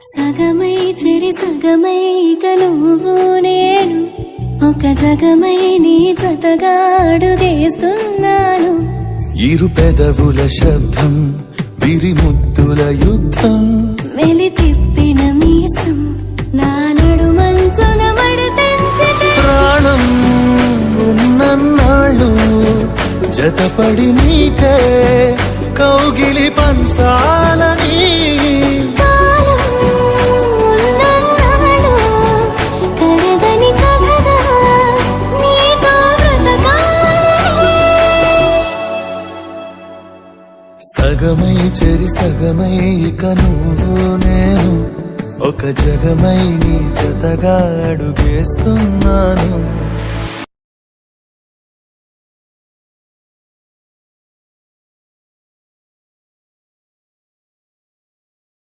సగమై చెరి సగమై ఇక నువ్వు నేను ఒక జగమై నీ జతగా అడుగేస్తున్నాను. ఇరు పెదవుల శబ్దం విరిముద్దుల యుద్ధం మెలి తిప్పిన మీసం నా నడుమంచున మడతెంచితే ప్రాణం ఉన్నన్నాళ్ళు జతపడి నీకే కౌగిలి పంచాలని కాలం ఉన్నన్నాళ్ళు కరగని కథగా నీతో బ్రతకాలని. సగమై చెరి సగమై ఇక నువ్వు నేను ఒక జగమై నీ జతగా అడుగేస్తున్నాను.